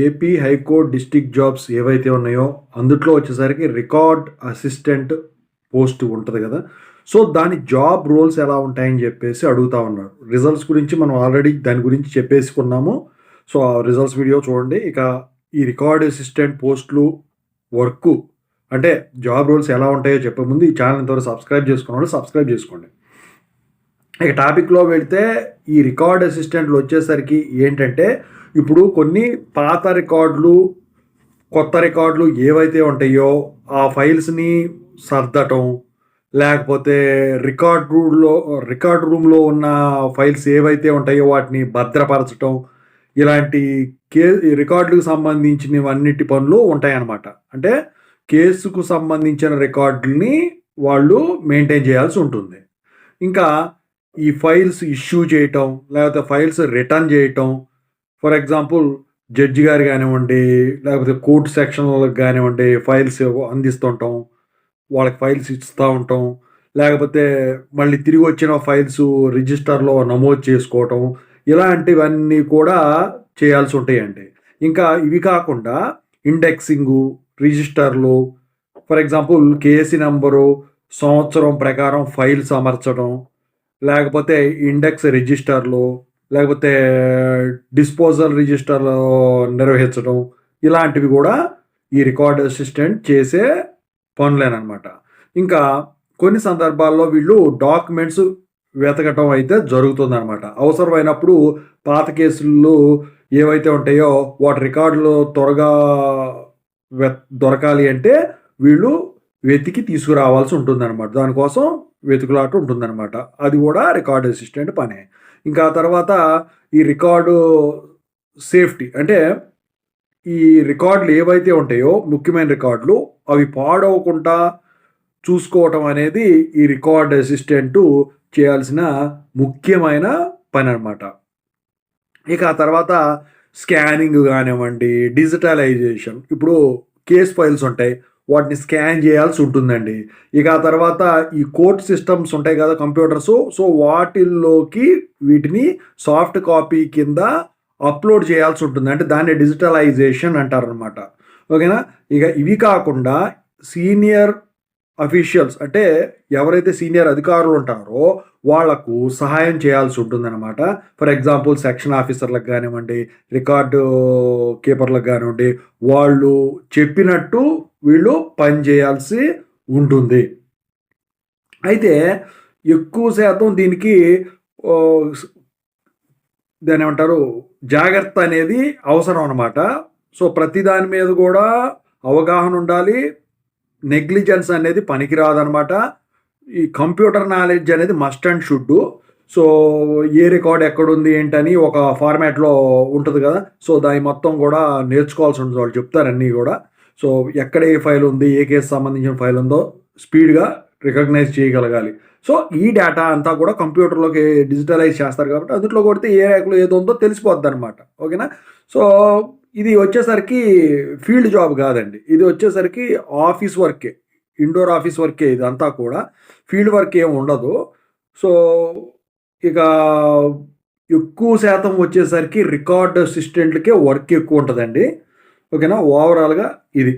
AP high court district jobs ఏవైతే ఉన్నాయో అందుట్లో వచ్చేసరికి రికార్డ్ అసిస్టెంట్ పోస్ట్ ఉంటుంది కదా. సో దాని జాబ్ రోల్స్ ఎలా ఉంటాయని చెప్పేసి అడుగుతా ఉన్నారు. రిజల్ట్స్ గురించి మనం ఆల్రెడీ దాని గురించి చెప్పేసుకున్నాము. సో ఆ రిజల్ట్స్ వీడియో చూడండి. ఇక ఈ రికార్డ్ అసిస్టెంట్ పోస్టులు వర్క్ అంటే జాబ్ రోల్స్ ఎలా ఉంటాయో చెప్పే ముందు ఈ ఛానల్ ఇంతవరకు సబ్స్క్రైబ్ చేసుకున్న సబ్స్క్రైబ్ చేసుకోండి. ఇక టాపిక్లో వెళితే ఈ రికార్డ్ అసిస్టెంట్లు వచ్చేసరికి ఏంటంటే ఇప్పుడు కొన్ని పాత రికార్డులు కొత్త రికార్డులు ఏవైతే ఉంటాయో ఆ ఫైల్స్ని సర్దటం, లేకపోతే రికార్డ్ రూమ్లో ఉన్న ఫైల్స్ ఏవైతే ఉంటాయో వాటిని భద్రపరచటం, ఇలాంటి రికార్డులకు సంబంధించినవన్నిటి పనులు ఉంటాయన్నమాట. అంటే కేసుకు సంబంధించిన రికార్డుల్ని వాళ్ళు మెయింటైన్ చేయాల్సి ఉంటుంది. ఇంకా ఈ ఫైల్స్ ఇష్యూ చేయటం, లేకపోతే ఫైల్స్ రిటర్న్ చేయటం, ఫర్ ఎగ్జాంపుల్ జడ్జి గారు కానివ్వండి, లేకపోతే కోర్టు సెక్షన్లకు కానివ్వండి ఫైల్స్ అందిస్తుంటాం, వాళ్ళకి ఫైల్స్ ఇస్తూ ఉంటాం, లేకపోతే మళ్ళీ తిరిగి వచ్చిన ఫైల్స్ రిజిస్టర్లో నమోదు చేసుకోవటం, ఇలాంటివన్నీ కూడా చేయాల్సి ఉంటాయండి. ఇంకా ఇవి కాకుండా ఇండెక్సింగు, రిజిస్టర్లు, ఫర్ ఎగ్జాంపుల్ కేసీ నెంబరు, సంవత్సరం ప్రకారం ఫైల్స్ అమర్చడం, లేకపోతే ఇండెక్స్ రిజిస్టర్లు, లేకపోతే డిస్పోజల్ రిజిస్టర్లు నిర్వహించడం, ఇలాంటివి కూడా ఈ రికార్డ్ అసిస్టెంట్ చేసే పనులేనమాట. ఇంకా కొన్ని సందర్భాల్లో వీళ్ళు డాక్యుమెంట్స్ వెతకటం అయితే జరుగుతుందన్నమాట. అవసరమైనప్పుడు పాత కేసులు ఏవైతే ఉంటాయో వాటి రికార్డులు త్వరగా దొరకాలి అంటే వీళ్ళు వెతికి తీసుకురావాల్సి ఉంటుందన్నమాట. దానికోసం వెతుకులాట ఉంటుందన్నమాట. అది కూడా రికార్డ్ అసిస్టెంట్ పనే. ఇంకా తర్వాత ఈ రికార్డు సేఫ్టీ అంటే ఈ రికార్డులు ఏవైతే ఉంటాయో ముఖ్యమైన రికార్డులు అవి పాడవకుండా చూసుకోవటం అనేది ఈ రికార్డ్ అసిస్టెంటు చేయాల్సిన ముఖ్యమైన పని అనమాట. ఇక ఆ తర్వాత స్కానింగ్ కానివ్వండి, డిజిటలైజేషన్, ఇప్పుడు కేస్ ఫైల్స్ ఉంటాయి వాటిని స్కాన్ చేయాల్సి ఉంటుందండి. ఇక ఆ తర్వాత ఈ కోర్ట్ సిస్టమ్స్ ఉంటాయి కదా కంప్యూటర్స్, సో వాటిల్లోకి వీటిని సాఫ్ట్ కాపీ కింద అప్లోడ్ చేయాల్సి ఉంటుంది. అంటే దాన్ని డిజిటలైజేషన్ అంటారనమాట. ఓకేనా. ఇక ఇవి కాకుండా సీనియర్ అఫీషియల్స్ అంటే ఎవరైతే సీనియర్ అధికారులు ఉంటారో వాళ్లకు సహాయం చేయాల్సి ఉంటుందన్నమాట. ఫర్ ఎగ్జాంపుల్ సెక్షన్ ఆఫీసర్లకు కానివ్వండి, రికార్డు కీపర్లకు కానివ్వండి, వాళ్ళు చెప్పినట్టు వీళ్ళు పని చేయాల్సి ఉంటుంది. అయితే ఎక్కువ శాతం దీనికి దాని ఏమంటారు జాగ్రత్త అనేది అవసరం అన్నమాట. సో ప్రతి దాని మీద కూడా అవగాహన ఉండాలి. నెగ్లిజెన్స్ అనేది పనికిరాదనమాట. ఈ కంప్యూటర్ నాలెడ్జ్ అనేది must and should. So A record ఎక్కడుంది ఏంటని ఒక ఫార్మాట్లో ఉంటుంది కదా. సో దాని మొత్తం కూడా నేర్చుకోవాల్సి ఉంటుంది. వాళ్ళు చెప్తారు అన్నీ కూడా. సో ఎక్కడ ఏ ఫైల్ ఉంది, ఏ కేసు సంబంధించిన ఫైల్ ఉందో స్పీడ్గా రికగ్నైజ్ చేయగలగాలి. సో ఈ డేటా అంతా కూడా కంప్యూటర్లోకి డిజిటలైజ్ చేస్తారు కాబట్టి అందులో కొడితే ఏ ర్యాక్లో ఏదో ఉందో తెలిసిపోద్ది అనమాట. ఓకేనా. సో ఇది వచ్చేసరికి ఫీల్డ్ జాబ్ కాదండి. ఇది వచ్చేసరికి ఆఫీస్ వర్కే, ఇండోర్ ఆఫీస్ వర్కే. ఇదంతా కూడా ఫీల్డ్ వర్క్ ఏమి ఉండదు. సో ఇక ఎక్కువ శాతం వచ్చేసరికి రికార్డ్ అసిస్టెంట్లకే వర్క్ ఎక్కువ ఉంటుందండి. ఓకేనా. ఓవరాల్గా ఇది.